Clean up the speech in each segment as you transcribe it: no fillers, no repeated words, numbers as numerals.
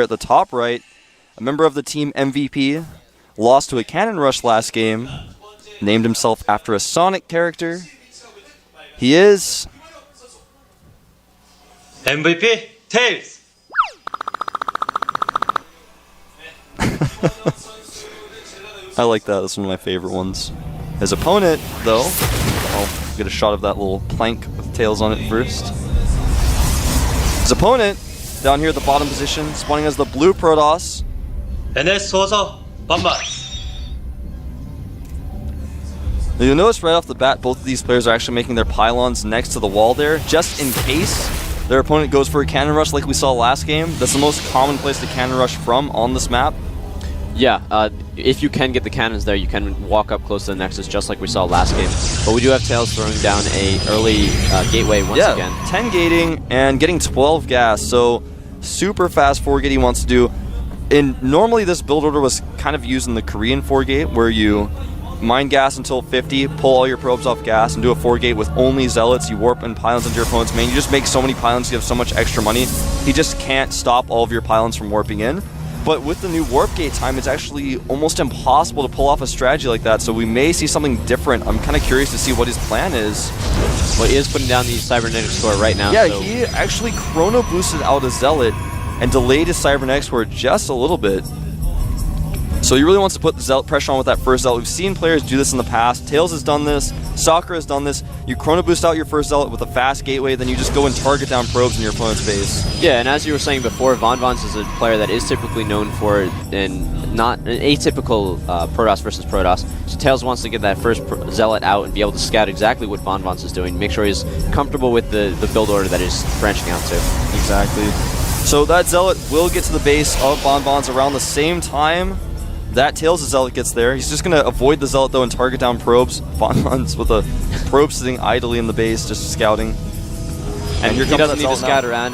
At the top right, a member of the team MVP lost to a Cannon Rush last game, named himself after a Sonic character. He is... MVP TAiLS. I like that. That's one of my favorite ones. His opponent, though, I'll get a shot of that little plank with TAiLS on it first. His opponent, down here at the bottom position, spawning as the blue Protoss. NS 소서 vanvanth. Now you'll notice right off the bat, both of these players are actually making their pylons next to the wall there, just in case their opponent goes for a cannon rush like we saw last game. That's the most common place to cannon rush from on this map. Yeah, if you can get the cannons there, you can walk up close to the Nexus just like we saw last game. But we do have TAiLS throwing down a early gateway once again. 10 gating and getting 12 gas, so super fast 4-gate he wants to do. And normally this build order was kind of used in the Korean 4-gate where you mine gas until 50, pull all your probes off gas, and do a 4-gate with only zealots. You warp and pylons into your opponent's main. You just make so many pylons, you have so much extra money. He just can't stop all of your pylons from warping in. But with the new warp gate time, it's actually almost impossible to pull off a strategy like that, so we may see something different. I'm kind of curious to see what his plan is. Well, he is putting down the cybernetic score right now. Yeah, so he actually chrono boosted out a zealot and delayed his cybernetic score just a little bit. So he really wants to put the zealot pressure on with that first zealot. We've seen players do this in the past. TAiLS has done this. Soccer has done this. You chrono boost out your first zealot with a fast gateway, then you just go and target down probes in your opponent's base. yeah, and as you were saying before, vanvanth is a player that is typically known for not an atypical Protoss versus Protoss. So TAiLS wants to get that first zealot out and be able to scout exactly what vanvanth is doing, make sure he's comfortable with the build order that he's branching out to. Exactly. So that zealot will get to the base of vanvanth around the same time that TAiLS' zealot gets there. He's just going to avoid the zealot though and target down probes. vanvanth with a probe sitting idly in the base, just scouting. And he doesn't need to scout around.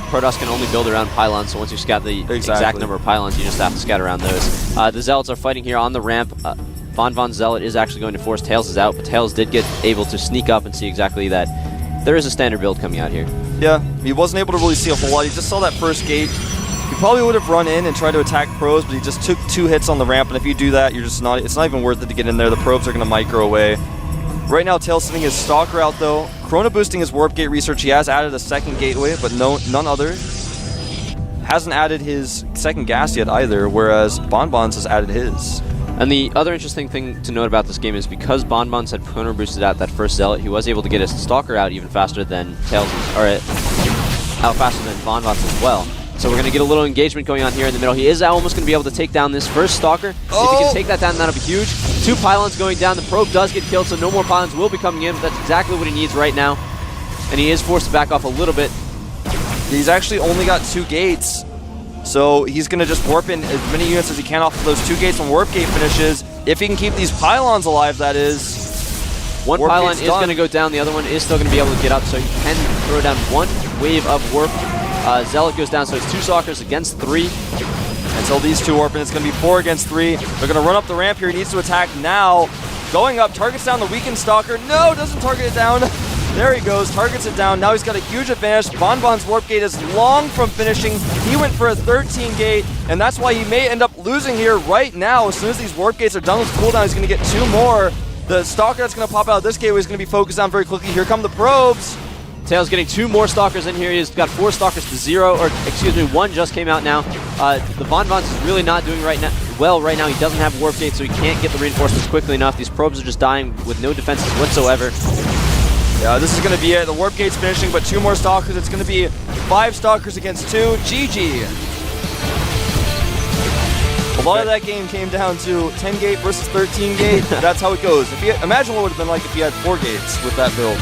Protoss can only build around pylons, so once you scout the exact number of pylons, you just have to scout around those. The zealots are fighting here on the ramp. vanvanth's zealot is actually going to force TAiLS' out, but TAiLS did get able to sneak up and see exactly that there is a standard build coming out here. Yeah, he wasn't able to really see a whole lot. He just saw that first gate. He probably would have run in and tried to attack probes, but he just took 2 hits on the ramp, and if you do that, you're just not, it's not even worth it to get in there. The probes are going to micro away. Right now, TAiLS sending his Stalker out though. Chrono boosting his warp gate research. He has added a second gateway, but none other. Hasn't added his second gas yet either, whereas vanvanth has added his. And the other interesting thing to note about this game is because vanvanth had chrono boosted out that first zealot, he was able to get his Stalker out even faster than TAiLS, or out faster than vanvanth as well. So we're going to get a little engagement going on here in the middle. He is almost going to be able to take down this first Stalker. Oh. If he can take that down, that'll be huge. 2 pylons going down. The probe does get killed, so no more pylons will be coming in, but that's exactly what he needs right now. And he is forced to back off a little bit. He's actually only got 2 gates. So he's going to just warp in as many units as he can off of those 2 gates when warp gate finishes. If he can keep these pylons alive, that is. One pylon is going to go down. The other one is still going to be able to get up, so he can throw down 1 wave of warp. Zealot goes down, so it's 2 Stalkers against 3. Until these 2 warp, and it's going to be 4 against 3. They're going to run up the ramp here. He needs to attack now. Going up, targets down the weakened Stalker. No, doesn't target it down. There he goes, targets it down. Now he's got a huge advantage. vanvanth's warp gate is long from finishing. He went for a 13 gate, and that's why he may end up losing here right now. As soon as these warp gates are done with cooldown, he's going to get 2 more. The Stalker that's going to pop out of this gateway is going to be focused on very quickly. Here come the probes. TAiLS getting 2 more Stalkers in here. He's got 4 Stalkers to 0, or excuse me, 1 just came out now. The vanvanth is really not doing right now. He doesn't have warp gate, so he can't get the reinforcements quickly enough. These probes are just dying with no defenses whatsoever. Yeah, this is going to be it. The warp gate's finishing, but 2 more Stalkers. It's going to be 5 Stalkers against 2. GG. A lot of that game came down to 10 gate versus 13 gate. That's how it goes. Imagine what it would have been like if he had 4 gates with that build.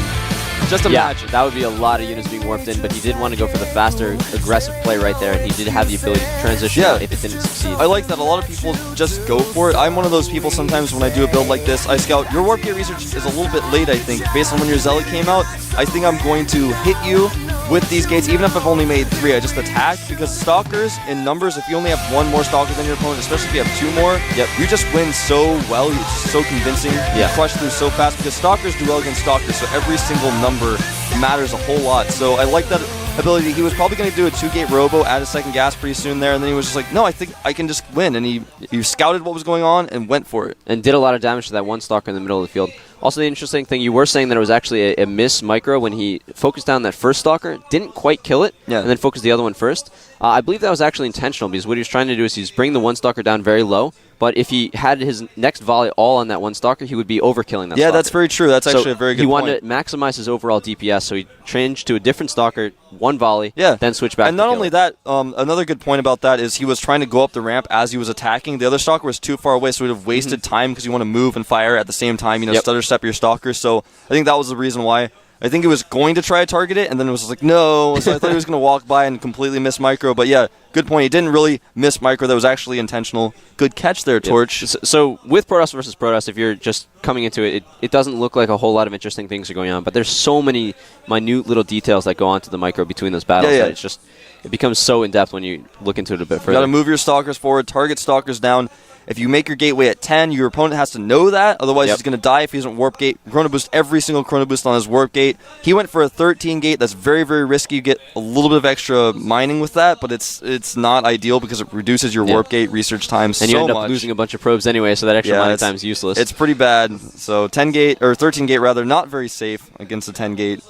Just imagine. Yeah, that would be a lot of units being warped in, but he did want to go for the faster, aggressive play right there, and he did have the ability to transition out if it didn't succeed. I like that. A lot of people just go for it. I'm one of those people sometimes when I do a build like this, I scout. Your warp gate research is a little bit late, I think. Based on when your Zealot came out, I think I'm going to hit you with these gates, even if I've only made 3. I just attack, because Stalkers, in numbers, if you only have 1 more Stalker than your opponent, especially if you have 2 more, you just win so well. It's just so convincing. You crush through so fast, because Stalkers do well against Stalkers, so every single number matters a whole lot. So I like that ability. He was probably going to do a 2-gate robo, add a second gas pretty soon there, and then he was just like, no, I think I can just win. And he scouted what was going on and went for it. And did a lot of damage to that one stalker in the middle of the field. Also, the interesting thing, you were saying that it was actually a miss micro when he focused down that first stalker, didn't quite kill it, and then focused the other one first. I believe that was actually intentional because what he was trying to do is he's bringing the one stalker down very low, but if he had his next volley all on that one stalker, he would be overkilling that stalker. Yeah, that's very true. That's actually a very good point. He wanted to maximize his overall DPS, so he changed to a different stalker, one volley, then switch back. And not only that, another good point about that is he was trying to go up the ramp as he was attacking. The other stalker was too far away, so he would have wasted time because you want to move and fire at the same time, stutter step your stalker. So I think that was the reason why. I think he was going to try to target it, and then it was just like, no. So I thought he was going to walk by and completely miss micro. But yeah, good point. He didn't really miss micro. That was actually intentional. Good catch there, Torch. So with Protoss versus Protoss, if you're just coming into it, it doesn't look like a whole lot of interesting things are going on. But there's so many minute little details that go on to the micro between those battles that it becomes so in-depth when you look into it a bit further. You got to move your stalkers forward, target stalkers down. If you make your gateway at 10, your opponent has to know that. Otherwise, he's going to die if he doesn't warp gate. Chrono boost every single chrono boost on his warp gate. He went for a 13 gate. That's very, very risky. You get a little bit of extra mining with that, but it's not ideal because it reduces your warp gate research time so much. And you end up losing a bunch of probes anyway, so that extra mining time is useless. It's pretty bad. So 10 gate, or 13 gate rather, not very safe against the 10 gate.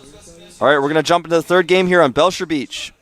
All right, we're going to jump into the third game here on Belcher Beach.